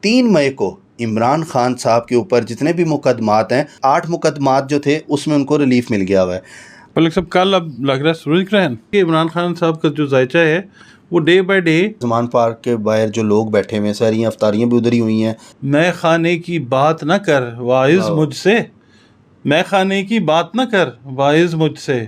3 मई को इमरान खान साहब के ऊपर जितने भी मुकदमात हैं, 8 मुकदमात जो थे उसमें उनको रिलीफ मिल गया हुआ है। मलिक साहब कल अब लग रहा है सूरज ग्रहण कि इमरान खान साहब का जो जायचा है वो day by day Zaman park के बाहर जो लोग बैठे हुए हैं, सारी अफ्तारियाँ भी उधर ही हुई हैं। मैं खाने की बात न कर वाइज मुझसे, मैं खाने की बात न कर वाइज मुझसे,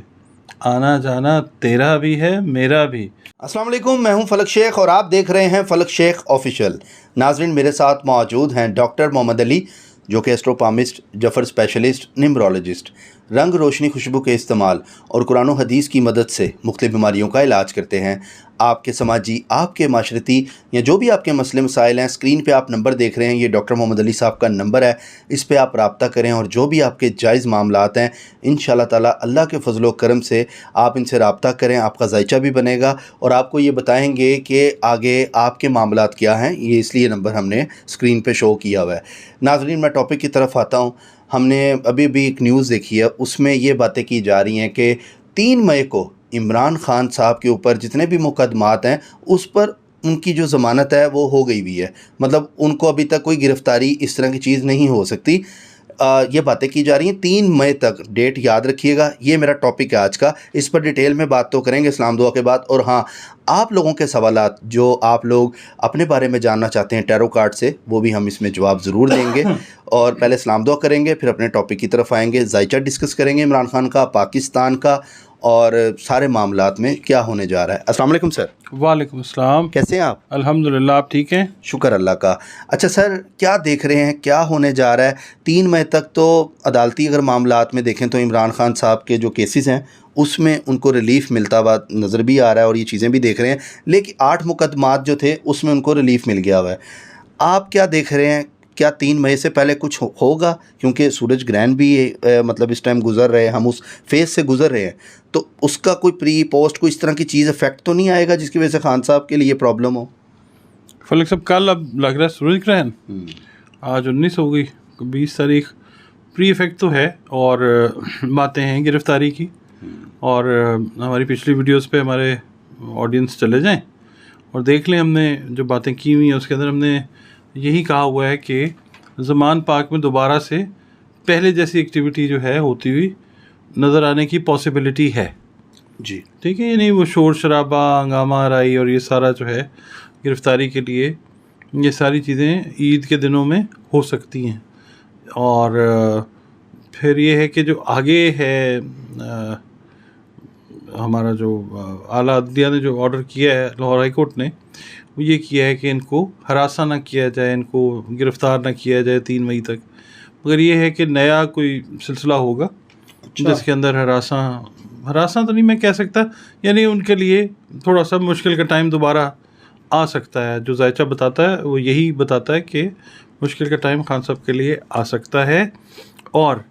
आना जाना तेरा भी है मेरा भी। अस्सलाम वालेकुम, मैं हूं फलक शेख और आप देख रहे हैं फलक शेख ऑफिशियल। नाजरीन, मेरे साथ मौजूद हैं डॉक्टर मोहम्मद अली, जो कि एस्ट्रोपामिस्ट, जफर स्पेशलिस्ट, निम्रोलॉजिस्ट, रंग रोशनी खुशबू के इस्तेमाल और कुरान और हदीस की मदद से मुख्तलिफ बीमारियों का इलाज करते हैं। आपके समाजी, आपके माशरती या जो भी आपके मसले मसाइल हैं, स्क्रीन पे आप नंबर देख रहे हैं, ये डॉक्टर मोहम्मद अली साहब का नंबर है। इस पे आप रब्ता करें और जो भी आपके जायज़ मामलात हैं, इंशाअल्लाह ताला अल्लाह के फजल व करम से आप इनसे रब्ता करें। आपका जायचा भी बनेगा और आपको ये बताएंगे कि आगे आपके मामलात क्या हैं। ये इसलिए नंबर हमने स्क्रीन पे शो किया हुआ है। नाज़रीन, मैं टॉपिक की तरफ आता हूँ। हमने अभी एक न्यूज़ देखी है, उसमें ये बातें की जा रही हैं कि 3 मई को इमरान खान साहब के ऊपर जितने भी मुकदमात हैं उस पर उनकी जो ज़मानत है वो हो गई हुई है। मतलब उनको अभी तक कोई गिरफ़्तारी इस तरह की चीज़ नहीं हो सकती। ये बातें की जा रही हैं 3 मई तक। डेट याद रखिएगा, ये मेरा टॉपिक है आज का। इस पर डिटेल में बात तो करेंगे इस्लाम दुआ के बाद। और हाँ, आप लोगों के सवालात जो आप लोग अपने बारे में जानना चाहते हैं टैरो कार्ड से, वो भी हम इसमें जवाब ज़रूर देंगे। और पहले इस्लाम दुआ करेंगे, फिर अपने टॉपिक की तरफ आएंगे। जायचा डिस्कस करेंगे इमरान खान का, पाकिस्तान का और सारे मामलात में क्या होने जा रहा है। अस्सलाम वालेकुम सर। वालेकुम अस्सलाम। कैसे हैं आप? अल्हम्दुलिल्लाह, आप ठीक हैं? शुक्र अल्लाह का। अच्छा सर, क्या देख रहे हैं, क्या होने जा रहा है? 3 मई तक तो अदालती अगर मामलात में देखें तो इमरान खान साहब के जो केसेस हैं उसमें उनको रिलीफ मिलता हुआ नज़र भी आ रहा है और ये चीज़ें भी देख रहे हैं। लेकिन 8 मुकदमात जो थे उसमें उनको रिलीफ मिल गया हुआ है। आप क्या देख रहे हैं? क्या 3 मई से पहले कुछ होगा? क्योंकि सूरज ग्रहण भी मतलब इस टाइम गुजर रहे हैं, हम उस फेज़ से गुजर रहे हैं, तो उसका कोई प्री पोस्ट कोई इस तरह की चीज़ इफेक्ट तो नहीं आएगा जिसकी वजह से खान साहब के लिए प्रॉब्लम हो? फलक साहब कल अब लग रहा है सूरज ग्रहण, आज 19 हो गई, 20 तारीख। प्री इफेक्ट तो है और बातें हैं गिरफ्तारी की। और हमारी पिछली वीडियोस पे हमारे ऑडियंस चले जाएं और देख लें, हमने जो बातें की हुई हैं उसके अंदर हमने यही कहा हुआ है कि ज़मान पार्क में दोबारा से पहले जैसी एक्टिविटी जो है होती हुई नज़र आने की पॉसिबिलिटी है जी। ठीक है, ये नहीं वो शोर शराबा, हंगामा राई और ये सारा जो है गिरफ्तारी के लिए, ये सारी चीज़ें ईद के दिनों में हो सकती हैं। और फिर ये है कि जो आगे है हमारा जो आला अदलिया ने जो ऑर्डर किया है, लाहौर हाई कोर्ट ने, वो ये किया है कि इनको हरासा ना किया जाए, इनको गिरफ़्तार ना किया जाए 3 मई तक। मगर ये है कि नया कोई सिलसिला होगा जिसके अंदर हरासा तो नहीं मैं कह सकता, यानी उनके लिए थोड़ा सा मुश्किल का टाइम दोबारा आ सकता है। जो जायचा बताता है वो यही बताता है कि मुश्किल का टाइम खान साहब के लिए आ सकता है। और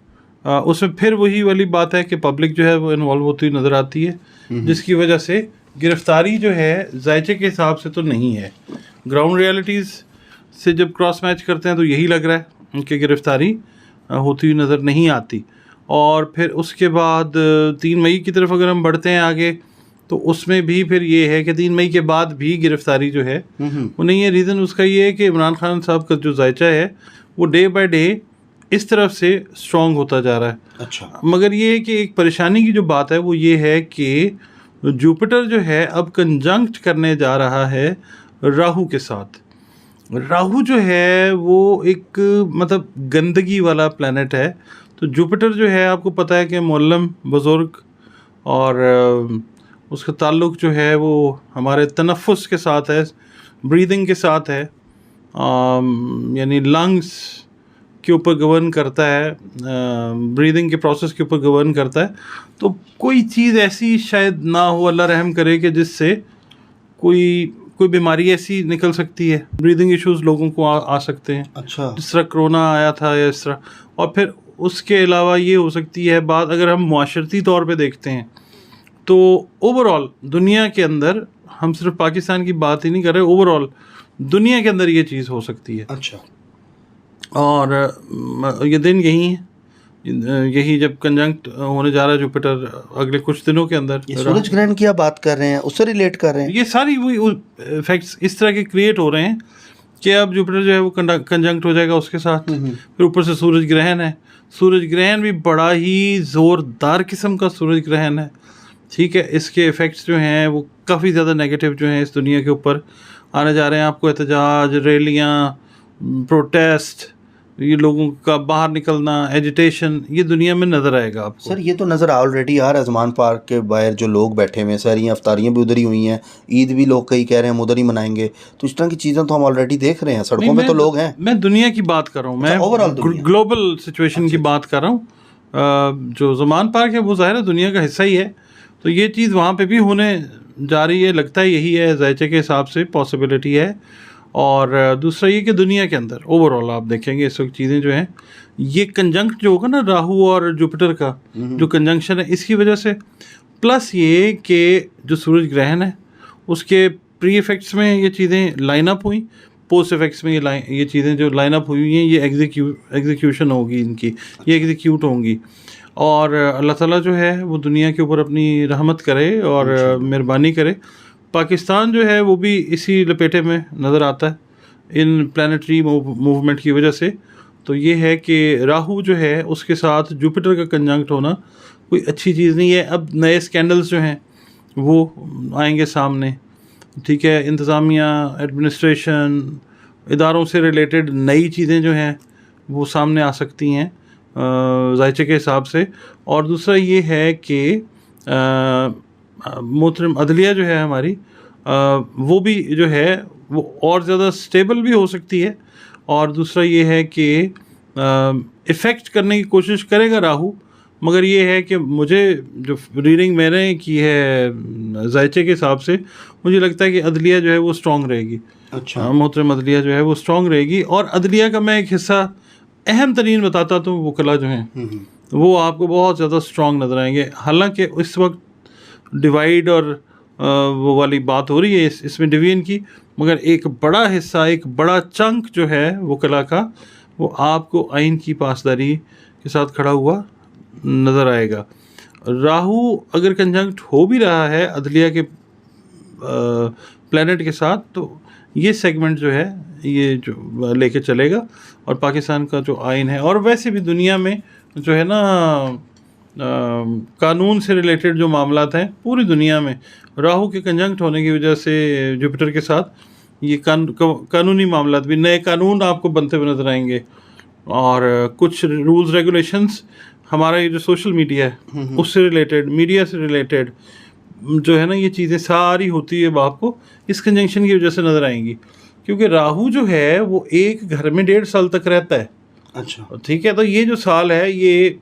उसमें फिर वही वाली बात है कि पब्लिक जो है वो इन्वॉल्व होती हुई नज़र आती है, जिसकी वजह से गिरफ्तारी जो है जायचे के हिसाब से तो नहीं है। ग्राउंड रियलिटीज़ से जब क्रॉस मैच करते हैं तो यही लग रहा है उनकी गिरफ्तारी होती हुई नज़र नहीं आती। और फिर उसके बाद 3 मई की तरफ अगर हम बढ़ते हैं आगे, तो उसमें भी फिर ये है कि 3 मई के बाद भी गिरफ्तारी जो है वो नहीं है। रीज़न उसका ये है कि इमरान खान साहब का जो जायचा है वो डे बाय डे इस तरफ से स्ट्रॉन्ग होता जा रहा है। अच्छा। मगर ये है कि एक परेशानी की जो बात है वो ये है कि जुपिटर जो है अब कंजंक्ट करने जा रहा है राहु के साथ। राहु जो है वो एक मतलब गंदगी वाला प्लैनेट है। तो जुपिटर जो है आपको पता है कि मुअल्लम बुज़ुर्ग, और उसका ताल्लुक़ जो है वो हमारे तनफ़ुस के साथ है, ब्रीदिंग के साथ है, यानी लंग्स के ऊपर गवर्न करता है, ब्रीदिंग के प्रोसेस के ऊपर गवर्न करता है। तो कोई चीज़ ऐसी शायद ना हो, अल्लाह रहम करे, कि जिससे कोई बीमारी ऐसी निकल सकती है, ब्रीदिंग इश्यूज़ लोगों को आ सकते हैं। अच्छा। जिस तरह कोरोना आया था या इस तरह। और फिर उसके अलावा ये हो सकती है बात, अगर हम माशरती तौर पे देखते हैं तो ओवरऑल दुनिया के अंदर, हम सिर्फ पाकिस्तान की बात ही नहीं कर रहे, ओवरऑल दुनिया के अंदर ये चीज़ हो सकती है। अच्छा। और ये दिन यही जब कंजंक्ट होने जा रहा है जुपिटर अगले कुछ दिनों के अंदर। सूरज ग्रहण की आप बात कर रहे हैं, उससे रिलेट कर रहे हैं? ये सारी वही इफेक्ट्स इस तरह के क्रिएट हो रहे हैं कि अब जुपिटर जो है वो कंजंक्ट हो जाएगा उसके साथ। फिर ऊपर से सूरज ग्रहण है, सूरज ग्रहण भी बड़ा ही ज़ोरदार किस्म का सूरज ग्रहण है, ठीक है। इसके इफ़ेक्ट्स जो हैं वो काफ़ी ज़्यादा नेगेटिव जो हैं इस दुनिया के ऊपर आने जा रहे हैं। आपको एहतजाज, रैलियाँ, प्रोटेस्ट, ये लोगों का बाहर निकलना, एजिटेशन, ये दुनिया में नज़र आएगा आपको। सर ये तो नज़र ऑलरेडी आ रहा है, ज़मान पार्क के बाहर जो लोग बैठे हुए हैं, सहरियाँ अफ्तारियाँ भी उधर ही हुई हैं, ईद भी लोग कई कह रहे हैं हम उधर ही मनाएंगे, तो इस तरह की चीज़ें तो हम ऑलरेडी देख रहे हैं, सड़कों पे तो लोग हैं। मैं दुनिया की बात कर रहा हूँ, मैं ओवरऑल ग्लोबल सिचुएशन की बात कर रहा हूँ। जो ज़मान पार्क है वो ज़ाहिर है दुनिया का हिस्सा ही है, तो ये चीज़ वहाँ पे भी होने जा रही है, लगता है यही है जायचे के हिसाब से पॉसिबिलिटी है। और दूसरा ये कि दुनिया के अंदर ओवरऑल आप देखेंगे इस वक्त चीज़ें जो हैं, ये कंजंक्ट जो होगा ना राहु और जुपिटर का जो कंजंक्शन है, इसकी वजह से, प्लस ये कि जो सूरज ग्रहण है उसके प्री इफेक्ट्स में ये चीज़ें लाइन अप हुई, पोस्ट इफेक्ट्स में ये चीज़ें जो लाइन अप हुई हैं, ये एग्जीक्यूशन होगी इनकी, ये एग्जीक्यूट होंगी। और अल्लाह ताला जो है वो दुनिया के ऊपर अपनी रहमत करे और मेहरबानी करे। पाकिस्तान जो है वो भी इसी लपेटे में नज़र आता है इन प्लानिटरी मूवमेंट की वजह से। तो ये है कि राहु जो है उसके साथ जुपिटर का कंजंक्ट होना कोई अच्छी चीज़ नहीं है। अब नए स्कैंडल्स जो हैं वो आएंगे सामने, ठीक है। इंतज़ामिया, एडमिनिस्ट्रेशन, इदारों से रिलेटेड नई चीज़ें जो हैं वो सामने आ सकती हैं जायचे के हिसाब से। और दूसरा ये है कि मोहतरम अदलिया जो है हमारी, वो भी जो है वो और ज़्यादा स्टेबल भी हो सकती है। और दूसरा ये है कि इफ़ेक्ट करने की कोशिश करेगा राहु, मगर ये है कि मुझे जो रीडिंग मैंने की है जायचे के हिसाब से, मुझे लगता है कि अदलिया जो है वो स्ट्रॉन्ग रहेगी। अच्छा, मोहतरम अदलिया जो है वो स्ट्रॉन्ग रहेगी। और अदलिया का मैं एक हिस्सा अहम तरीन बताता तो वकला जो हैं वो आपको बहुत ज़्यादा स्ट्रॉन्ग नज़र आएंगे। हालांकि इस वक्त डिवाइड और वो वाली बात हो रही है इसमें डिवीजन की, मगर एक बड़ा हिस्सा, एक बड़ा चंक जो है वकला का, वो आपको आइन की पासदारी के साथ खड़ा हुआ नज़र आएगा। राहु अगर कंजंक्ट हो भी रहा है अदलिया के प्लैनेट के साथ, तो ये सेगमेंट जो है ये जो लेके चलेगा। और पाकिस्तान का जो आइन है और वैसे भी दुनिया में जो है ना कानून से रिलेटेड जो मामलात हैं पूरी दुनिया में, राहु के कंजंक्ट होने की वजह से जुपिटर के साथ ये कानूनी मामलात भी, नए कानून आपको बनते हुए नजर आएंगे। और कुछ रूल्स रेगुलेशंस, हमारा ये जो सोशल मीडिया है उससे रिलेटेड, मीडिया से रिलेटेड जो है ना, ये चीज़ें सारी होती है आपको इस कंजंक्शन की वजह से नज़र आएंगी। क्योंकि राहु जो है वो एक घर में 1.5 साल तक रहता है। अच्छा, ठीक है, तो ये जो साल है ये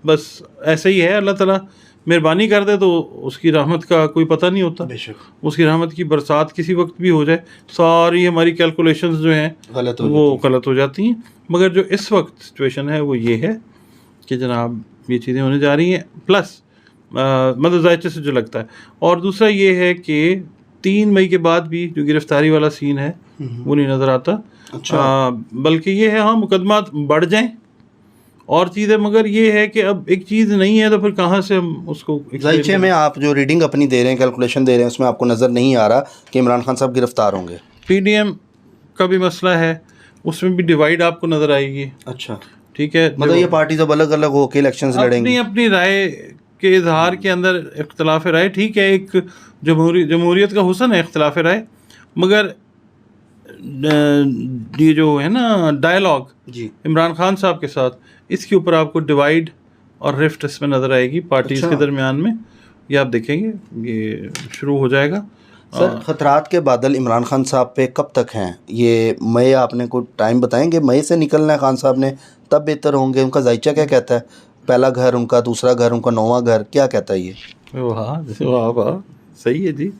बस ऐसे ही है, अल्लाह ताला मेहरबानी कर दे तो उसकी रहमत का कोई पता नहीं होता। बेशक उसकी रहमत की बरसात किसी वक्त भी हो जाए, सारी हमारी कैलकुलेशंस जो हैं वो गलत हो जाती हैं। मगर जो इस वक्त सिचुएशन है वो ये है कि जनाब ये चीज़ें होने जा रही हैं। प्लस मतलब जायचे से जो लगता है। और दूसरा ये है कि 3 मई के बाद भी जो गिरफ्तारी वाला सीन है वो नहीं नज़र आता। अच्छा, बल्कि ये है हाँ मुकदमा बढ़ जाएं और चीज़ें, मगर ये है कि अब एक चीज़ नहीं है तो फिर कहाँ से हम उसको जायचे में आप जो रीडिंग अपनी दे रहे हैं, कैलकुलेशन दे रहे हैं, उसमें आपको नज़र नहीं आ रहा कि इमरान खान साहब गिरफ्तार होंगे। PDM का भी मसला है, उसमें भी डिवाइड आपको नज़र आएगी। अच्छा, ठीक है, मतलब ये पार्टी जब अलग अलग होकर इलेक्शंस लड़ेंगी, अपनी राय के इजहार के अंदर इख्तलाफ राय, ठीक है, एक जमहूरियत का हुस्न है इख्तलाफ राय, मगर ये जो है ना डायलॉग जी, इमरान खान साहब के साथ, इसके ऊपर आपको डिवाइड और रिफ्ट इसमें नज़र आएगी पार्टीज़ के दरमियान में। ये आप देखेंगे ये शुरू हो जाएगा। सर खतरात के बादल इमरान खान साहब पे कब तक हैं? ये मई, आपने को टाइम बताएंगे? मई से निकलना है खान साहब ने, तब बेहतर होंगे। उनका जायचा क्या कहता है? पहला घर उनका, दूसरा घर उनका, 9वां घर, क्या कहता है ये? वाह वाह, सही है जी।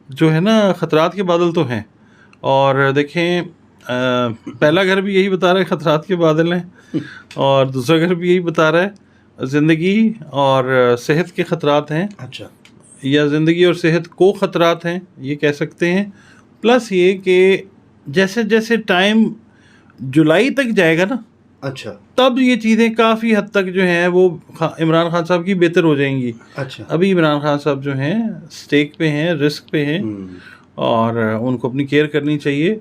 जो है ना खतरात के बादल तो हैं, और देखें पहला घर भी यही बता रहा है खतरात के बादल हैं, और दूसरा घर भी यही बता रहा है ज़िंदगी और सेहत के ख़तरात हैं। अच्छा, या ज़िंदगी और सेहत को ख़तरात हैं, ये कह सकते हैं। प्लस ये कि जैसे जैसे टाइम जुलाई तक जाएगा ना, अच्छा, तब ये चीज़ें काफ़ी हद तक जो हैं वो इमरान खान साहब की बेहतर हो जाएंगी। अच्छा, अभी इमरान खान साहब जो हैं स्टेक पे हैं, रिस्क पे हैं, और उनको अपनी केयर करनी चाहिए।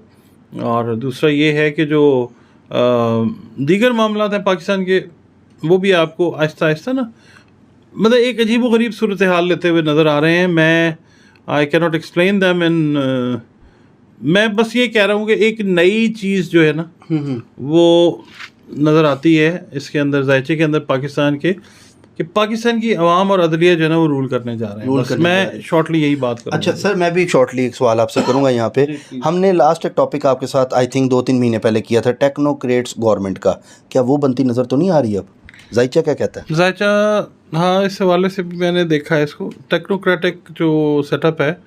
और दूसरा ये है कि जो दीगर मामलात हैं पाकिस्तान के, वो भी आपको आहिस्ता आहिस्ता ना मतलब एक अजीब व गरीब सूरत हाल लेते हुए नज़र आ रहे हैं। मैं I can not explain them in मैं बस ये कह रहा हूँ कि एक नई चीज़ जो है ना वो नज़र आती है इसके अंदर, जायचे के अंदर पाकिस्तान के, कि पाकिस्तान की आवाम और अदलिया जो है ना वो रूल करने जा रहे हैं। बस मैं शॉर्टली यही बात करूँगा। अच्छा सर, मैं भी शॉर्टली एक सवाल आपसे करूंगा यहाँ पे। हमने लास्ट एक टॉपिक आपके साथ आई थिंक 2-3 महीने पहले किया था, टेक्नोक्रेट्स गवर्नमेंट का, क्या वो बनती नज़र तो नहीं आ रही अब? जायचा क्या कहता है? जायचा, हाँ, इस हवाले से भी मैंने देखा है इसको। टेक्नोक्रेटिक जो सेटअप है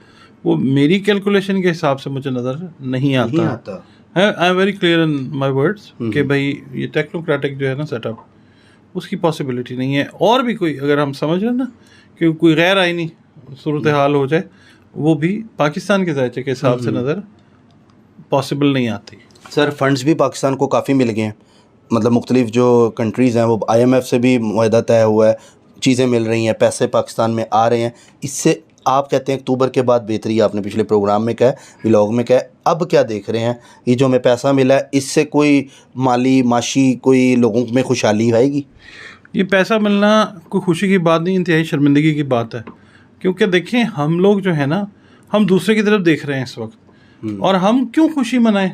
वो मेरी कैलकुलेशन के हिसाब से मुझे नज़र नहीं आता है। I am very clear in my words कि भाई ये टेक्नोक्रेटिक जो है ना सेटअप, उसकी पॉसिबिलिटी नहीं है। और भी कोई अगर हम समझ रहे हैं ना कि कोई गैर आइनी सूरत हाल हो जाए, वो भी पाकिस्तान के जायचे के हिसाब से नज़र पॉसिबल नहीं आती। सर फंड्स भी पाकिस्तान को काफ़ी मिल गए हैं, मतलब मुख्तलिफ जो कंट्रीज़ हैं वो IMF से भी मुआहदा तय हुआ है, चीज़ें मिल रही हैं, पैसे पाकिस्तान में आ रहे हैं। इससे आप कहते हैं अक्टूबर के बाद बेहतरी, आपने पिछले प्रोग्राम में कहा, व्लॉग में कहा, अब क्या देख रहे हैं? ये जो हमें पैसा मिला है इससे कोई माशी कोई लोगों में खुशहाली आएगी? ये पैसा मिलना कोई खुशी की बात नहीं, इंतहाई शर्मिंदगी की बात है। क्योंकि देखें, हम लोग जो है ना, हम दूसरे की तरफ देख रहे हैं इस वक्त, और हम क्यों खुशी मनाएं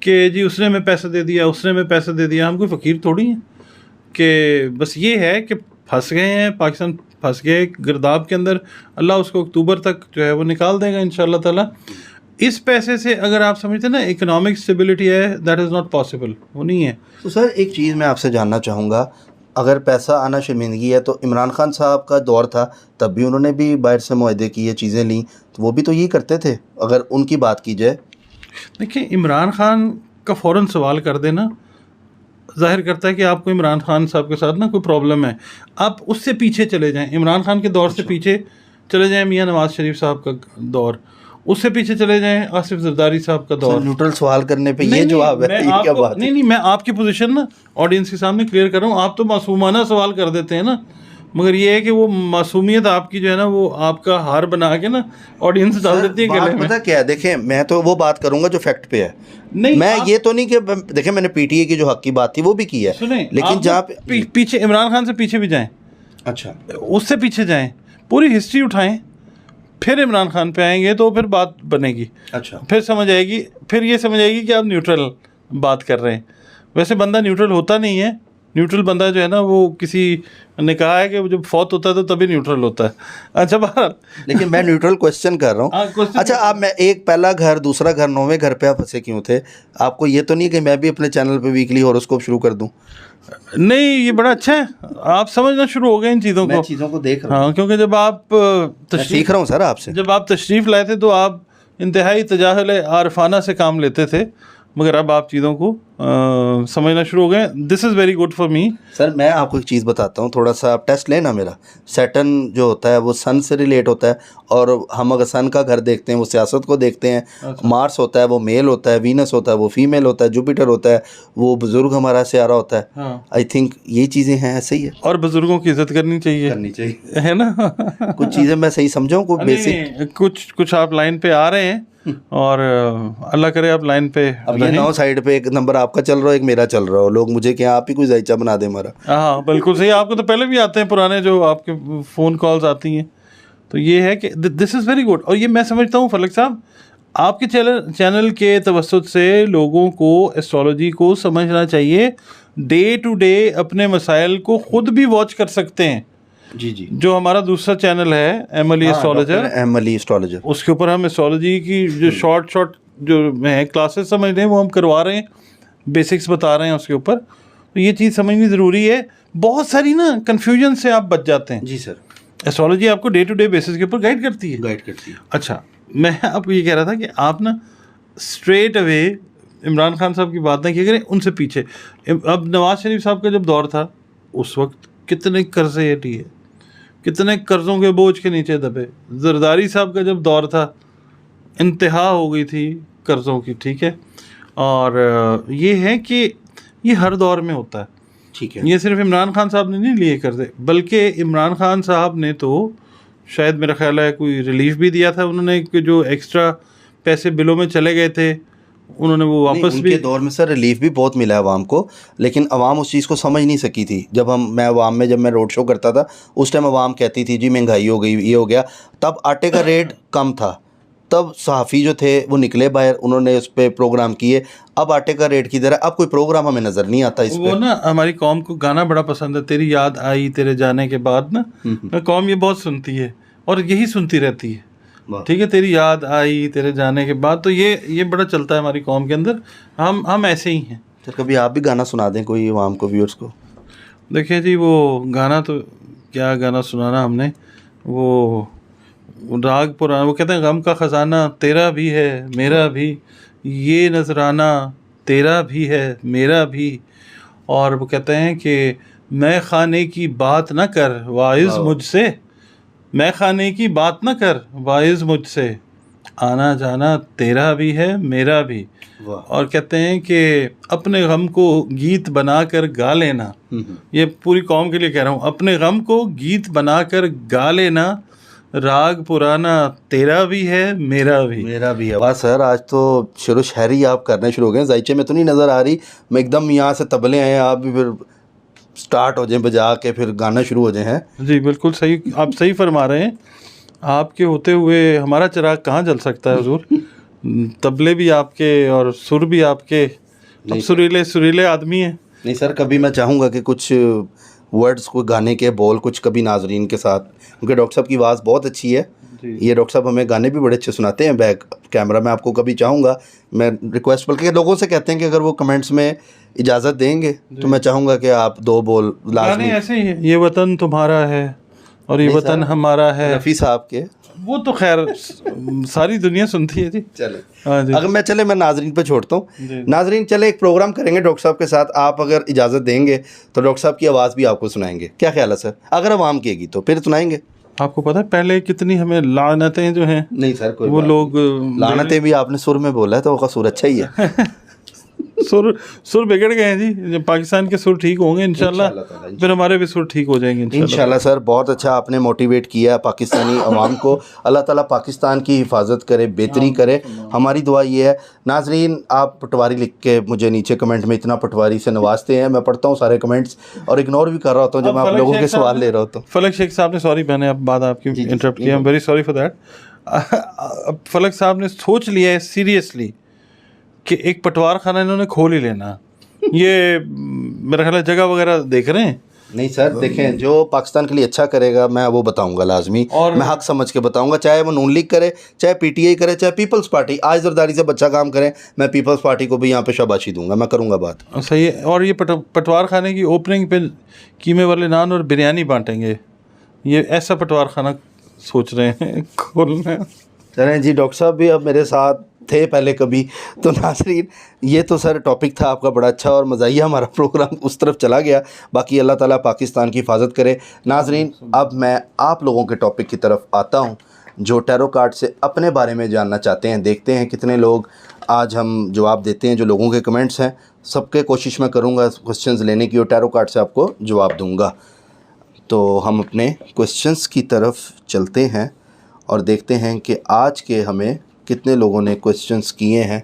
कि जी उसने हमें पैसा दे दिया, उसने हमें पैसा दे दिया। हम कोई फ़कीर थोड़ी हैं कि बस ये है कि फंस गए हैं, पाकिस्तान फंस गए गिरदाब के अंदर। अल्लाह उसको अक्टूबर तक जो है वो निकाल देगा इंशाल्लाह ताला। इस पैसे से अगर आप समझते हैं ना इकोनॉमिक स्टेबिलिटी है, दैट इज़ नॉट पॉसिबल, वो नहीं है। तो सर एक चीज़ मैं आपसे जानना चाहूँगा, अगर पैसा आना शर्मिंदगी है तो इमरान खान साहब का दौर था, तब भी उन्होंने भी बाहर से मुआहदे किए, चीज़ें ली, तो वो भी तो यही करते थे अगर उनकी बात की जाए। देखिए, इमरान खान का फ़ौरन सवाल कर देना जाहिर करता है कि आपको इमरान खान साहब के साथ ना कोई प्रॉब्लम है। आप उससे पीछे चले जाएं, इमरान खान के दौर से पीछे चले जाएं, मियां नवाज शरीफ साहब का दौर, उससे पीछे चले जाएं, आसिफ जरदारी साहब का दौर। न्यूट्रल सवाल करने पे ये जवाब है, ये क्या बात है? नहीं, मैं आपकी पोजीशन ना ऑडियंस के सामने क्लियर कर रहा हूँ। आप तो मासूमाना सवाल कर देते हैं ना, मगर ये है कि वो मासूमियत आपकी जो है ना वो आपका हार बना के ना ऑडियंस डाल देती है गले में। पता क्या है, देखें मैं तो वो बात करूंगा जो फैक्ट पे है। नहीं, मैं ये तो नहीं कि देखें मैंने PTA की जो हक की बात थी वो भी की है, लेकिन जहाँ पीछे इमरान खान से पीछे भी जाएं, अच्छा उससे पीछे जाएं, पूरी हिस्ट्री उठाएं, फिर इमरान खान पे आएंगे तो फिर बात बनेगी। अच्छा, फिर समझ आएगी, फिर ये समझ आएगी कि आप न्यूट्रल बात कर रहे हैं। वैसे बंदा न्यूट्रल होता नहीं है। न्यूट्रल बंदा जो है ना वो किसी ने कहा है कि जब फौत होता है तो तभी न्यूट्रल होता है। अच्छा, बहरहाल लेकिन मैं न्यूट्रल क्वेश्चन कर रहा हूँ। अच्छा, आप मैं एक पहला घर, दूसरा घर, 9वें घर पे आप फंसे क्यों थे? आपको ये तो नहीं कि मैं भी अपने चैनल पे वीकली हॉरोस्कोप शुरू कर दूँ? नहीं, ये बड़ा अच्छा है, आप समझना शुरू हो गए इन चीज़ों को। मैं चीज़ों को देख रहा हूँ। हाँ, क्योंकि जब आप सीख रहा हूँ सर आपसे। जब आप तशरीफ़ लाए थे तो आप इंतहाई तजाहुल आरफाना से काम लेते थे, मगर अब आप चीज़ों को समझना शुरू हो गए। This is very good for me. Sir मैं आपको एक चीज़ बताता हूँ, थोड़ा सा आप टेस्ट लेना मेरा। सैटर्न जो होता है वो सन से रिलेट होता है, और हम अगर सन का घर देखते हैं वो सियासत को देखते हैं। अच्छा। मार्स होता है वो मेल होता है, वीनस होता है वो फीमेल होता है, जुपिटर होता है वो बुजुर्ग हमारा सियारा होता है। हाँ। आई थिंक ये चीज़ें हैं, ऐसे ही है। और बुजुर्गों की इज्जत करनी चाहिए, है ना। कुछ चीज़ें मैं सही समझाऊँ, कुछ बेसिक कुछ आप लाइन पे आ रहे हैं, और अल्लाह करे आप लाइन पे। अब ये 9 साइड पे एक नंबर आपका चल रहा हो, एक मेरा चल रहा हो, लोग मुझे क्या आप ही कोई जायचा बना दे हमारा। हाँ, बिल्कुल सही। आपको तो पहले भी आते हैं पुराने जो आपके फ़ोन कॉल्स आती हैं, तो ये है कि दिस इज़ वेरी गुड। और ये मैं समझता हूँ फलक साहब, आपके चैनल के तवस्सुत से लोगों को एस्ट्रोलॉजी को समझना चाहिए। डे टू डे अपने मसाइल को ख़ुद भी वॉच कर सकते हैं। जी जी, जो हमारा दूसरा चैनल है एमली एस्ट्रोलॉजर, उसके ऊपर हम एस्ट्रोलॉजी की जो शॉर्ट जो है क्लासेस समझ रहे हैं वो हम करवा रहे हैं, बेसिक्स बता रहे हैं उसके ऊपर। तो ये चीज़ समझनी ज़रूरी है। बहुत सारी ना कन्फ्यूजन से आप बच जाते हैं। जी सर, एस्ट्रोलॉजी आपको डे टू डे बेसिस के ऊपर गाइड करती है। अच्छा, मैं आपको ये कह रहा था कि आप ना स्ट्रेट अवे इमरान खान साहब की बात ना किया करें, उनसे पीछे। अब नवाज शरीफ साहब का जब दौर था उस वक्त कितने कर्जे हटिए, कितने कर्ज़ों के बोझ के नीचे दबे। जरदारी साहब का जब दौर था इंतहा हो गई थी कर्ज़ों की, ठीक है। और ये है कि ये हर दौर में होता है, ठीक है। ये सिर्फ इमरान खान साहब ने नहीं लिए कर्जे, बल्कि इमरान खान साहब ने तो शायद मेरा ख्याल है कोई रिलीफ भी दिया था उन्होंने, कि जो एक्स्ट्रा पैसे बिलों में चले गए थे, उन्होंने वो नहीं, वापस उनके भी। दौर में सर रिलीफ भी बहुत मिला है आवाम को, लेकिन आवाम उस चीज़ को समझ नहीं सकी थी। मैं आवाम में जब मैं रोड शो करता था उस टाइम आवाम कहती थी जी महंगाई हो गई, ये हो गया। तब आटे का रेट कम था, तब सहाफ़ी जो थे वो निकले बाहर, उन्होंने उस पर प्रोग्राम किए। अब आटे का रेट किधर है? अब कोई प्रोग्राम हमें नज़र नहीं आता इस वो पर। ना हमारी कौम को गाना बड़ा पसंद है, तेरी याद आई तेरे जाने के बाद ना कौम ये बहुत सुनती है और यही सुनती रहती है। ठीक है, तेरी याद आई तेरे जाने के बाद, तो ये बड़ा चलता है हमारी कौम के अंदर। हम ऐसे ही हैं। सर कभी आप भी गाना सुना दें कोई आवाम को, व्यूअर्स को। देखिए जी, वो गाना तो क्या गाना सुनाना हमने, वो राग पुराना, वो कहते हैं गम का ख़जाना तेरा भी है मेरा भी, ये नजराना तेरा भी है मेरा भी। और वो कहते हैं कि मैं खाने की बात न कर वाइज मुझसे, मैं खाने की बात न कर वाइज मुझसे, आना जाना तेरा भी है मेरा भी। और कहते हैं कि अपने गम को गीत बनाकर गा लेना, ये पूरी कौम के लिए कह रहा हूँ, अपने गम को गीत बनाकर गा लेना, राग पुराना तेरा भी है मेरा भी। मेरा भी है। वाह सर, आज तो शुरू शायरी आप करने शुरू हो गए। जायचे में तो नहीं नज़र आ रही, मैं एकदम यहाँ से तबले आए, आप भी फिर स्टार्ट हो जाए बजा के, फिर गाना शुरू हो जाए। हैं जी बिल्कुल सही, आप सही फरमा रहे हैं। आपके होते हुए हमारा चिराग कहाँ जल सकता है हुजूर। तबले भी आपके और सुर भी आपके, अब सुरीले सुरीले आदमी हैं। नहीं सर, कभी मैं चाहूँगा कि कुछ वर्ड्स को गाने के बोल कुछ कभी नाजरीन के साथ, क्योंकि डॉक्टर साहब की आवाज़ बहुत अच्छी है। ये डॉक्टर साहब हमें गाने भी बड़े अच्छे सुनाते हैं बैक कैमरा। मैं आपको कभी चाहूँगा, मैं रिक्वेस्ट बल्कि लोगों से कहते हैं कि अगर वो कमेंट्स में इजाज़त देंगे तो मैं चाहूँगा कि आप 2 बोल लाजमी। ऐसे ही है, ये वतन तुम्हारा है और ये वतन हमारा है, रफ़ी साहब के। वो तो खैर सारी दुनिया सुनती है जी। चले, हाँ जी। अगर मैं नाजरीन पे छोड़ता हूँ। नाजरीन चले एक प्रोग्राम करेंगे डॉक्टर साहब के साथ, आप अगर इजाज़त देंगे तो डॉक्टर साहब की आवाज़ भी आपको सुनाएंगे। क्या ख्याल है सर? अगर आवाम कहेगी तो फिर सुनाएंगे। आपको पता है पहले कितनी हमें लानतें जो हैं, नहीं सर, कोई वो लोग लानतें भी आपने सुर में बोला है तो वो सुर अच्छा ही है। सुर बिगड़ गए हैं जी। जब पाकिस्तान के सुर ठीक होंगे इंशाल्लाह, फिर हमारे भी सुर ठीक हो जाएंगे इंशाल्लाह। सर बहुत अच्छा आपने मोटिवेट किया पाकिस्तानी अवाम को। अल्लाह ताला पाकिस्तान की हिफाजत करे, बेहतरी करे, हमारी दुआ ये है। नाजरीन, आप पटवारी लिख के मुझे नीचे कमेंट में इतना पटवारी से नवाजते हैं, मैं पढ़ता हूँ सारे कमेंट्स और इग्नोर भी कर रहा होता हूँ जब मैं आप लोगों के सवाल ले रहा होता हूँ। फलक शेख साहब ने, सॉरी मैंने अब बात आपकी इंटरप्ट किया, I am very sorry for that. अब फलक साहब ने सोच लिया है सीरियसली कि एक पटवार खाना इन्होंने खोल ही लेना। ये मेरा ख्याल है जगह वगैरह देख रहे हैं। नहीं सर, देखें जो पाकिस्तान के लिए अच्छा करेगा मैं वो बताऊंगा लाजमी, और मैं हक समझ के बताऊंगा, चाहे वो नून लीग करे, चाहे पीटीआई करे, चाहे पीपल्स पार्टी। आज जरदारी से बच्चा काम करें, मैं पीपल्स पार्टी को भी यहाँ पे शाबाशी दूंगा, मैं करूँगा बात। सही है। और ये पटवार खाने की ओपनिंग पे कीमे वाले नान और बिरयानी बांटेंगे, ये ऐसा पटवार खाना सोच रहे हैं खोलना। चलें जी, डॉक्टर साहब भी अब मेरे साथ थे पहले कभी। तो नाज़रीन, ये तो सर टॉपिक था आपका बड़ा अच्छा और मज़ाहिया, हमारा प्रोग्राम उस तरफ चला गया। बाकी अल्लाह ताला पाकिस्तान की हिफाजत करे। नाज़रीन, अब मैं आप लोगों के टॉपिक की तरफ आता हूँ जो टैरो कार्ड से अपने बारे में जानना चाहते हैं। देखते हैं कितने लोग आज हम जवाब देते हैं। जो लोगों के कमेंट्स हैं सबके कोशिश मैं करूँगा क्वेश्चंस लेने की और टैरो कार्ड से आपको जवाब दूँगा। तो हम अपने क्वेश्चंस की तरफ चलते हैं और देखते हैं कि आज के हमें कितने लोगों ने क्वेश्चंस किए हैं।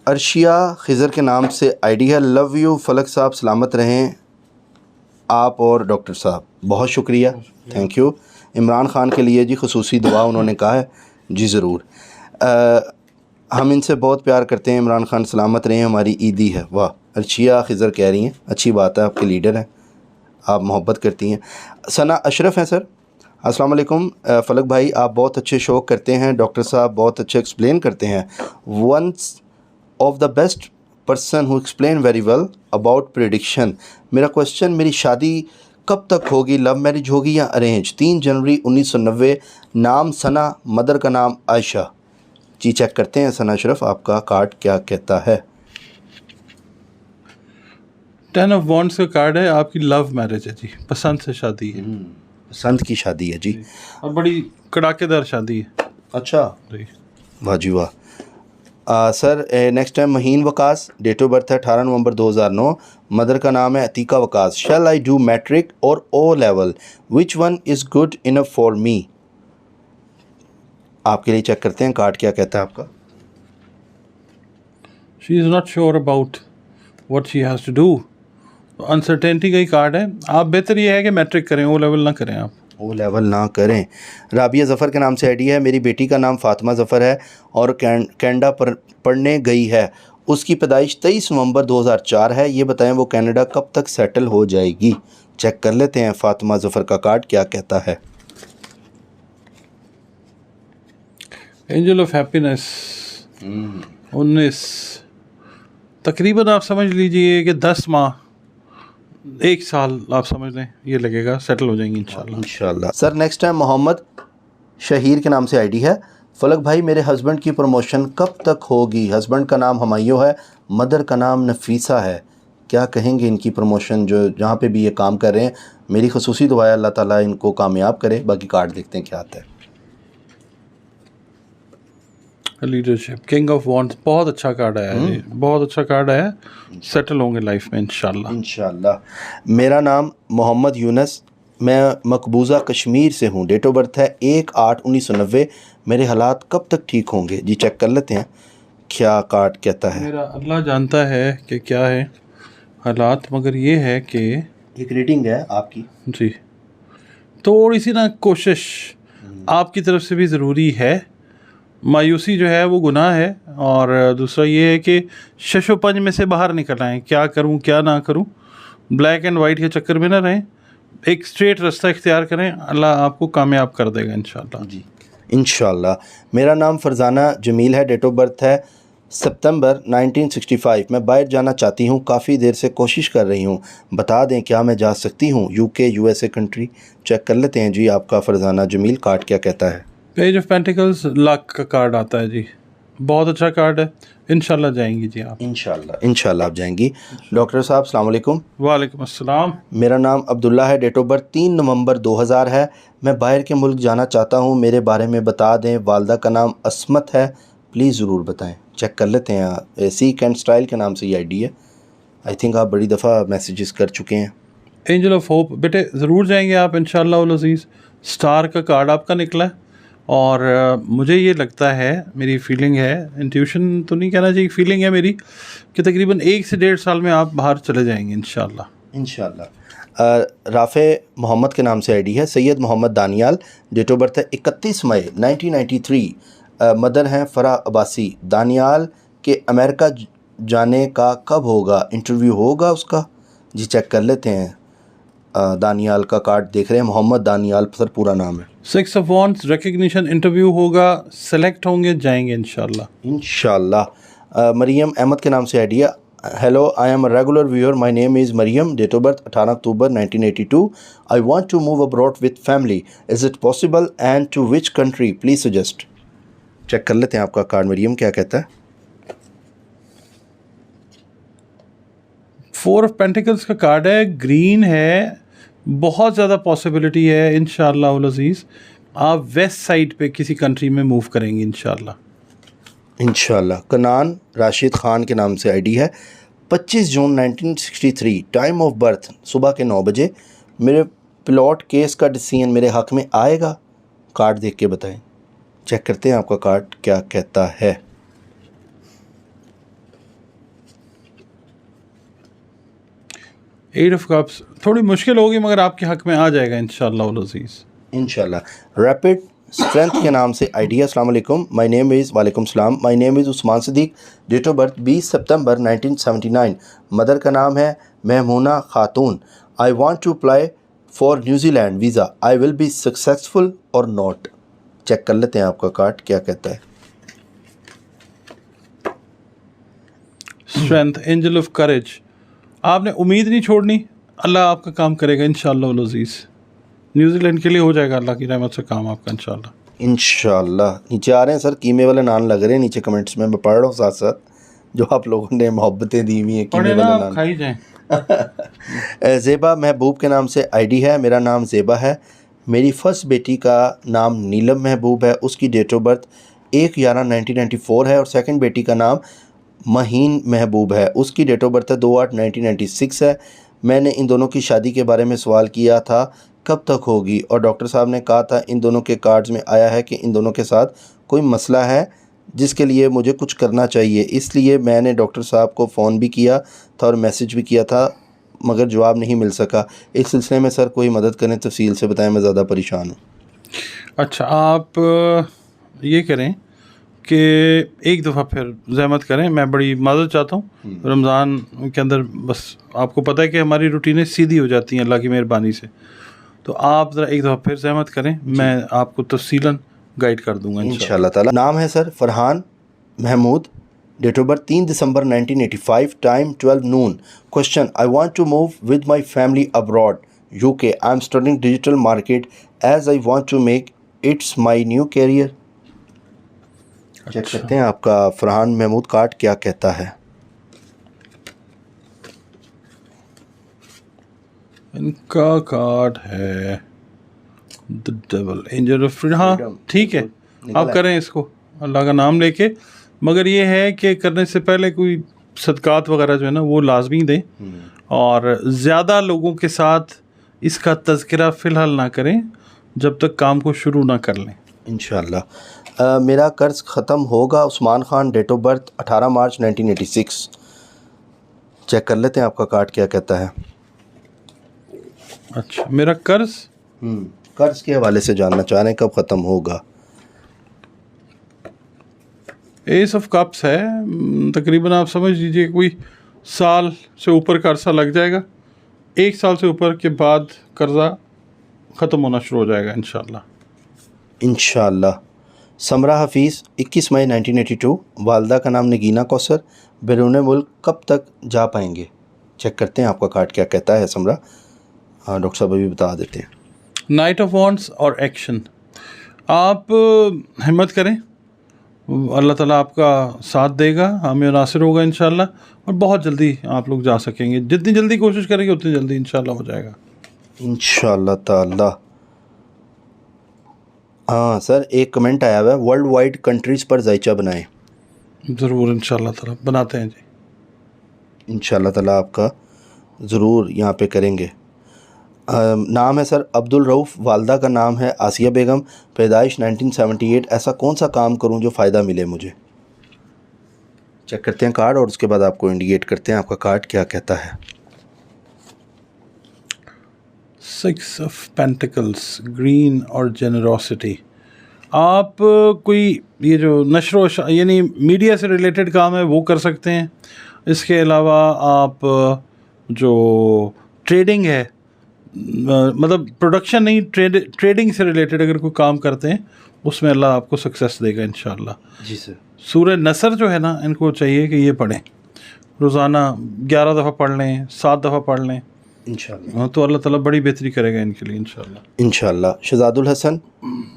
अर्शिया खिज़र के नाम से आईडी है। लव यू फलक साहब, सलामत रहें आप और डॉक्टर साहब। बहुत शुक्रिया, थैंक यू। इमरान ख़ान के लिए जी खुसूसी दुआ उन्होंने कहा है। जी ज़रूर, हम इनसे बहुत प्यार करते हैं। इमरान ख़ान सलामत रहें, हमारी ईदी है। वाह, अर्शिया खिज़र कह रही हैं, अच्छी बात है, आपके लीडर हैं, आप मोहब्बत करती हैं। सना अशरफ हैं सर, अस्सलाम वालेकुम। फ़लक भाई आप बहुत अच्छे शो करते हैं, डॉक्टर साहब बहुत अच्छे एक्सप्लेन करते हैं। Ones of the best person who explain very well about prediction. मेरा क्वेश्चन, मेरी शादी कब तक होगी? लव मैरिज होगी या अरेंज? 3 जनवरी 1990, नाम सना, मदर का नाम आयशा। जी चेक करते हैं सना अशरफ आपका कार्ड क्या कहता है। 10 ऑफ वॉन्ड्स का कार्ड है, आपकी लव मैरिज है जी, पसंद से शादी है। पसंद की शादी है जी, और बड़ी कड़ाकेदार शादी है। अच्छा, वाह जी वाह। सर नेक्स्ट टाइम महीन वकास, डेट ऑफ बर्थ है 18 नवंबर 2009, मदर का नाम है Atiqa Waqas. Shall I do matric और O level, which one is good enough for me? आपके लिए चेक करते हैं कार्ड क्या कहता है आपका। She is not sure about what she has to do. Uncertainty का ही कार्ड है। आप बेहतर ये है कि मैट्रिक करें, ओ लेवल ना करें आप। ओ लेवल ना करें। राबिया ज़फ़र के नाम से आईडी है। मेरी बेटी का नाम फ़ातिमा ज़फ़र है और कनाडा पढ़ने गई है। उसकी पैदाइश 23 नवंबर 2004 है। ये बताएं वो कनाडा कब तक सेटल हो जाएगी। चेक कर लेते हैं फ़ातिमा ज़फ़र का कार्ड क्या कहता है। एंजल ऑफ हैप्पीनेस 19, तकरीबन आप समझ लीजिए कि 10 माह, 1 साल आप समझ लें, ये लगेगा सेटल हो जाएंगी इंशाल्लाह। इंशाल्लाह। सर नेक्स्ट है मोहम्मद शहीर के नाम से आईडी है। फलक भाई मेरे हस्बैंड की प्रमोशन कब तक होगी। हस्बैंड का नाम हमायो है, मदर का नाम नफीसा है। क्या कहेंगे इनकी प्रमोशन जो जहाँ पे भी ये काम कर रहे हैं। मेरी खसूसी दुआ है अल्लाह ताला इनको कामयाब करे। बाकी कार्ड देखते हैं क्या आता है। लीडरशिप, किंग ऑफ वॉन्ड्स, बहुत अच्छा कार्ड आया है जी, बहुत अच्छा कार्ड आया है। सेटल होंगे लाइफ में इंशाल्लाह। इंशाल्लाह। मेरा नाम मोहम्मद यूनस, मैं मकबूजा कश्मीर से हूँ। डेट ऑफ बर्थ है 1/8/1990। मेरे हालात कब तक ठीक होंगे। जी चेक कर लेते हैं क्या कार्ड कहता है। मेरा अल्लाह जानता है कि क्या है हालात, मगर ये है कि एक रीडिंग है आपकी जी थोड़ी सी ना कोशिश आपकी तरफ से भी ज़रूरी है। मायूसी जो है वो गुनाह है, और दूसरा ये है कि शशोपंज में से बाहर निकल आएँ, क्या करूं क्या ना करूं, ब्लैक एंड वाइट के चक्कर में ना रहें, एक स्ट्रेट रास्ता इख्तियार करें, अल्लाह आपको कामयाब कर देगा इंशाल्लाह। जी इंशाल्लाह। मेरा नाम फरजाना जमील है। डेट ऑफ बर्थ है सितंबर 1965। मैं बाहर जाना चाहती हूँ, काफ़ी देर से कोशिश कर रही हूँ, बता दें क्या मैं जा सकती हूँ। UK USA country. चेक कर लेते हैं जी आपका फरजाना जमील कार्ड क्या कहता है। पेज ऑफ पेंटिकल्स, लक का कार्ड आता है जी, बहुत अच्छा कार्ड है। इंशाल्लाह जाएंगी जी आप। इंशाल्लाह आप जाएंगी। डॉक्टर साहब अस्सलाम वालेकुम। वालेकुम अस्सलाम। मेरा नाम अब्दुल्ला है। डेट ऑफ बर्थ 3 नवंबर 2000 है। मैं बाहर के मुल्क जाना चाहता हूँ, मेरे बारे में बता दें। वालदा का नाम असमत है, प्लीज़ ज़रूर बताएं। चेक कर लेते हैं। सीक एंड स्टाइल के नाम से ये आईडी है। आई थिंक आप बड़ी दफ़ा मैसेजेस कर चुके हैं। एंजल ऑफ होप, बेटे ज़रूर जाएंगे आप इंशाल्लाह उल अज़ीज़। स्टार का कार्ड आपका निकला है, और मुझे ये लगता है, मेरी फीलिंग है, इंट्यूशन तो नहीं कहना चाहिए, फीलिंग है मेरी कि तकरीबन 1 से 1.5 साल में आप बाहर चले जाएंगे इंशाल्लाह। राफ़े मोहम्मद के नाम से आईडी है। Syed Mohammad Daniyal. Date of birth है 31 मई 1993। मदर हैं फ़रा अब्बासी। दानियाल के अमेरिका जाने का कब होगा, इंटरव्यू होगा उसका। जी चेक कर लेते हैं। दानियाल का कार्ड देख रहे हैं। मोहम्मद दानियाल सर पूरा नाम है। 6 ऑफ वॉन्ड्स, रिकग्निशन, इंटरव्यू होगा, सेलेक्ट होंगे, जाएंगे इंशाल्लाह। मरियम अहमद के नाम से idea. Hello, I am a regular viewer, my name is Mariam. Date of birth 18 October 1982। I want to move abroad with family, is it possible and to which country, please suggest. Check कर लेते हैं आपका card Maryam क्या कहता है। 4 of pentacles का card है, green है, बहुत ज़्यादा पॉसिबिलिटी है इंशाल्लाह उल अज़ीज़ आप वेस्ट साइड पे किसी कंट्री में मूव करेंगे इंशाल्लाह। कनान राशिद ख़ान के नाम से आईडी है। 25 जून 1963। टाइम ऑफ बर्थ सुबह के 9 बजे। मेरे प्लॉट केस का डिसीजन मेरे हक़ में आएगा। कार्ड देख के बताएं। चेक करते हैं आपका कार्ड क्या कहता है। एट ऑफ कप्स, थोड़ी मुश्किल होगी मगर आपके हक़ में आ जाएगा इंशाल्लाह उल अज़ीज़। रैपिड स्ट्रेंथ के नाम से आइडिया। अस्सलाम वालेकुम, माय नेम इज़, वालेकुम सलाम, my name is Usman Siddique. Date of birth 20 सितंबर 1979। मदर का नाम है Maimoona Khatoon. I want to apply for New Zealand visa, I will be successful और नॉट। चेक कर लेते हैं आपका कार्ड क्या कहता है। स्ट्रेंथ, एंजल ऑफ करेज, आपने उम्मीद नहीं छोड़नी, अल्लाह आपका काम करेगा इंशाल्लाह उल अज़ीज़। न्यूजीलैंड के लिए हो जाएगा अल्लाह की रहमत से काम आपका इंशाल्लाह। नीचे आ रहे हैं सर कीमे वाले नाम लग रहे हैं नीचे कमेंट्स में, मैं पढ़ रहा हूँ साथ साथ जो आप लोगों ने मोहब्बतें दी हुई हैं कीमे वाले नाम। खाई जाएं। ज़ेबा महबूब के नाम से आईडी है। मेरा नाम ज़ेबा है। मेरी फर्स्ट बेटी का नाम नीलम महबूब है। उसकी डेट ऑफ बर्थ 1/11/1994 है और सेकंड बेटी का नाम महीन महबूब है। उसकी डेट ऑफ बर्थ है 2/8/1996 है। मैंने इन दोनों की शादी के बारे में सवाल किया था कब तक होगी? और डॉक्टर साहब ने कहा था इन दोनों के कार्ड्स में आया है कि इन दोनों के साथ कोई मसला है जिसके लिए मुझे कुछ करना चाहिए, इसलिए मैंने डॉक्टर साहब को फ़ोन भी किया था और मैसेज भी किया था मगर जवाब नहीं मिल सका। इस सिलसिले में सर कोई मदद करें, तफसील से बताएं, मैं ज़्यादा परेशान हूँ। अच्छा, आप ये करें कि एक दफ़ा फिर ज़हमत करें, मैं बड़ी माज़रत चाहता हूँ। रमज़ान के अंदर बस आपको पता है कि हमारी रूटीनें सीधी हो जाती हैं अल्लाह की मेहरबानी से, तो आप ज़रा एक दफ़ा फिर ज़हमत करें, मैं आपको तफसीलन गाइड कर दूँगा इंशाअल्लाह ताला। नाम है sir Farhan Mahmood, date of birth 3 दिसंबर 1985, time 12 noon. Question, I want to move with my family abroad UK, I am studying digital market as I want to make its my new career. Check करते हैं आपका Farhan Mahmood card क्या कहता है। इनका card है the devil, angel of freedom. हाँ ठीक है, आप करें इसको अल्लाह का नाम लेके, मगर ये है कि करने से पहले कोई सदकात वगैरह जो है ना वो लाजमी दें, और ज़्यादा लोगों के साथ इसका तज़किरा फ़िलहाल ना करें जब तक काम को शुरू ना कर लें। इंशाअल्लाह। मेरा कर्ज़ ख़त्म होगा, Usman Khan, date of birth 18 मार्च 1986। चेक कर लेते हैं आपका कार्ड क्या कहता है। अच्छा, मेरा कर्ज़ कर्ज़ के हवाले से जानना चाह रहे हैं, कब ख़त्म होगा। एस ऑफ कप्स है, तकरीबन आप समझ लीजिए कोई साल से ऊपर का अरसा लग जाएगा, 1 साल से ऊपर के बाद कर्ज़ा ख़त्म होना शुरू हो जाएगा इंशाअल्लाह। इंशाअल्लाह। समरा हफीज़, 21 मई 1982, वालदा का नाम नगीना कौसर, बैरून मुल्क कब तक जा पाएंगे। चेक करते हैं आपका कार्ड क्या कहता है समरा। हाँ डॉक्टर साहब अभी बता देते हैं। नाइट ऑफ वॉन्ट्स और एक्शन, आप हिम्मत करें, अल्लाह ताला आपका साथ देगा, हमें नासिर होगा इंशाअल्लाह, और बहुत जल्दी आप लोग जा सकेंगे। जितनी जल्दी कोशिश करेंगे उतनी जल्दी इंशाअल्लाह हो जाएगा इंशाअल्लाह ताला। हाँ सर, एक कमेंट आया हुआ है, वर्ल्ड वाइड कंट्रीज़ पर जायचा बनाएं। ज़रूर इंशाअल्लाह ताला बनाते हैं जी। इंशाअल्लाह ताला आपका ज़रूर यहाँ पे करेंगे। नाम है सर अब्दुल रऊफ़, वालदा का नाम है आसिया बेगम, पैदाइश 1978। ऐसा कौन सा काम करूं जो फ़ायदा मिले मुझे। चेक करते हैं कार्ड और उसके बाद आपको इंडिकेट करते हैं आपका कार्ड क्या कहता है। 6 ऑफ पेंटिकल्स, ग्रीन और जेनरोसिटी। आप कोई ये जो नशरो यानी मीडिया से रिलेटेड काम है वो कर सकते हैं। इसके अलावा आप जो ट्रेडिंग है, मतलब प्रोडक्शन नहीं, ट्रेडिंग से रिलेटेड अगर कोई काम करते हैं उसमें अल्लाह आपको सक्सेस देगा इंशाअल्लाह। जी सर। सूरह नसर जो है ना, इनको चाहिए कि ये पढ़ें, रोज़ाना 11 दफ़ा पढ़ लें, 7 दफ़ा पढ़ लें इंशाअल्लाह। हाँ, तो अल्लाह ताला बड़ी बेहतरी करेगा इनके लिए इंशाअल्लाह। इंशाअल्लाह। शहजादुल हसन,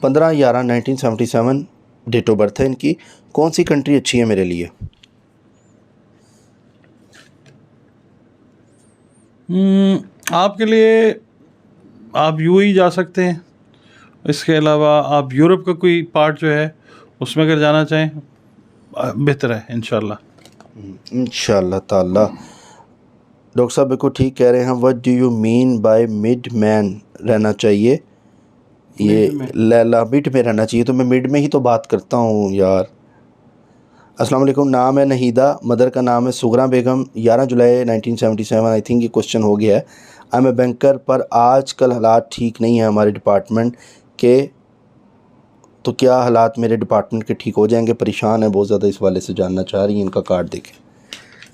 15/11/1977 डेट ऑफ बर्थ है इनकी। कौन सी कंट्री अच्छी है मेरे लिए। आपके लिए आप यूएई जा सकते हैं, इसके अलावा आप यूरोप का कोई पार्ट जो है उसमें अगर जाना चाहें बेहतर है इंशाअल्लाह। इंशाअल्लाह ताला। डॉक्टर साहब बिल्कुल ठीक कह रहे हैं। What do you mean by mid man रहना चाहिए। ये लैला मिड में रहना चाहिए, तो मैं मिड में ही तो बात करता हूँ यार। अस्सलाम वालेकुम। नाम है नहीदा, मदर का नाम है सुगरा बेगम, 11 जुलाई 1977। आई थिंक ये क्वेश्चन हो गया है। आई एम ए बैंकर, पर आजकल हालात ठीक नहीं है हमारे डिपार्टमेंट के, तो क्या हालात मेरे डिपार्टमेंट के ठीक हो जाएंगे। परेशान है बहुत ज़्यादा, इस वाले से जानना चाह रही हैं। इनका कार्ड देखें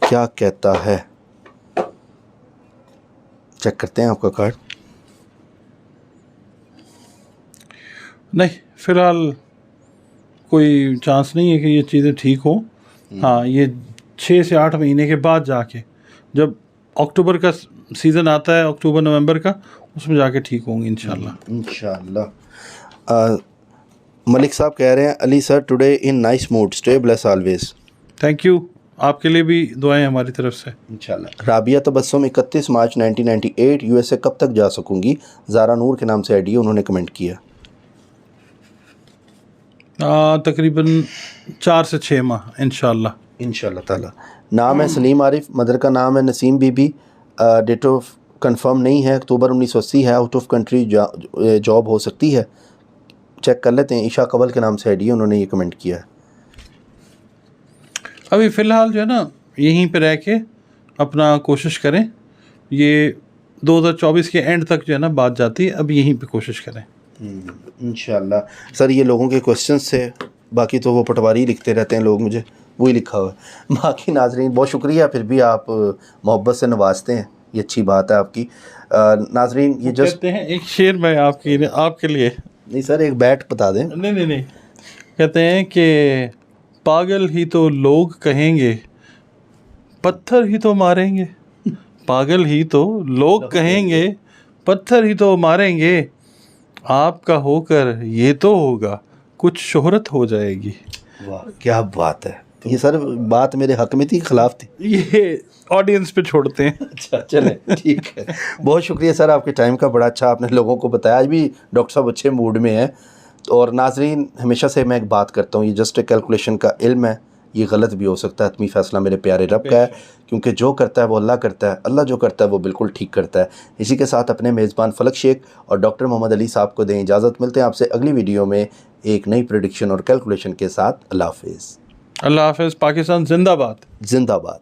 क्या कहता है। चेक करते हैं आपका कार्ड। नहीं, फ़िलहाल कोई चांस नहीं है कि ये चीज़ें ठीक हो। हाँ, ये 6 से 8 महीने के बाद जाके, जब अक्टूबर का सीज़न आता है, अक्टूबर नवंबर का, उसमें जाके ठीक होंगे इंशाल्लाह। इंशाल्लाह। मलिक साहब कह रहे हैं, Ali sir today in nice mood, stay bless always. Thank you, आपके लिए भी दुआएं हमारी तरफ से इंशाल्लाह। राबिया तबस्सुम, 31 मार्च 1998, यूएसए कब तक जा सकूंगी। ज़ारा नूर के नाम से आईडी उन्होंने कमेंट किया। तकरीबन 4 से 6 माह इंशाल्लाह। इंशाल्लाह ताला। नाम है सलीम आरिफ, मदर का नाम है नसीम बीबी, डेट ऑफ कंफर्म नहीं है, अक्टूबर 1980 है, आउट ऑफ कंट्री जॉब हो सकती है। चेक कर लेते हैं। ईशा कवल के नाम से आईडी है, उन्होंने ये कमेंट किया है। अभी फ़िलहाल जो है ना यहीं पे रह के अपना कोशिश करें, ये 2024 के एंड तक जो है ना बात जाती है, अब यहीं पे कोशिश करें। इंशाल्लाह। सर ये लोगों के क्वेश्चंस थे, बाकी तो वो पटवारी लिखते रहते हैं लोग, मुझे वही लिखा हुआ है। बाकी नाजरीन बहुत शुक्रिया, फिर भी आप मोहब्बत से नवाजते हैं, ये अच्छी बात है आपकी। नाजरीन ये जस्ट कहते हैं एक शेर मैं आपके लिए नहीं सर, एक बैट बता दें। नहीं कहते हैं कि पागल ही तो लोग कहेंगे, पत्थर ही तो मारेंगे। पागल ही तो लोग कहेंगे, पत्थर ही तो मारेंगे। आपका होकर ये तो होगा, कुछ शोहरत हो जाएगी। वाह क्या बात है। ये सर बात मेरे हक में थी, खिलाफ थी? ये ऑडियंस पे छोड़ते हैं। अच्छा चलें, ठीक है। बहुत शुक्रिया सर आपके टाइम का, बड़ा अच्छा आपने लोगों को बताया। आज भी डॉक्टर साहब अच्छे मूड में हैं। और नाजरीन हमेशा से मैं एक बात करता हूँ, ये जस्ट एक कैलकुलेशन का इल्म है, ये गलत भी हो सकता है। आत्मी फैसला मेरे प्यारे रब का है, क्योंकि जो करता है वो अल्लाह करता है, अल्लाह जो करता है वो बिल्कुल ठीक करता है। इसी के साथ अपने मेज़बान फलक शेख और डॉक्टर मोहम्मद अली साहब को दें इजाज़त। मिलते हैं आपसे अगली वीडियो में एक नई प्रेडिक्शन और कैलकुलेशन के साथ। अल्लाह हाफिज़। अल्लाह हाफ़िज़। पाकिस्तान जिंदाबाद। जिंदाबाद।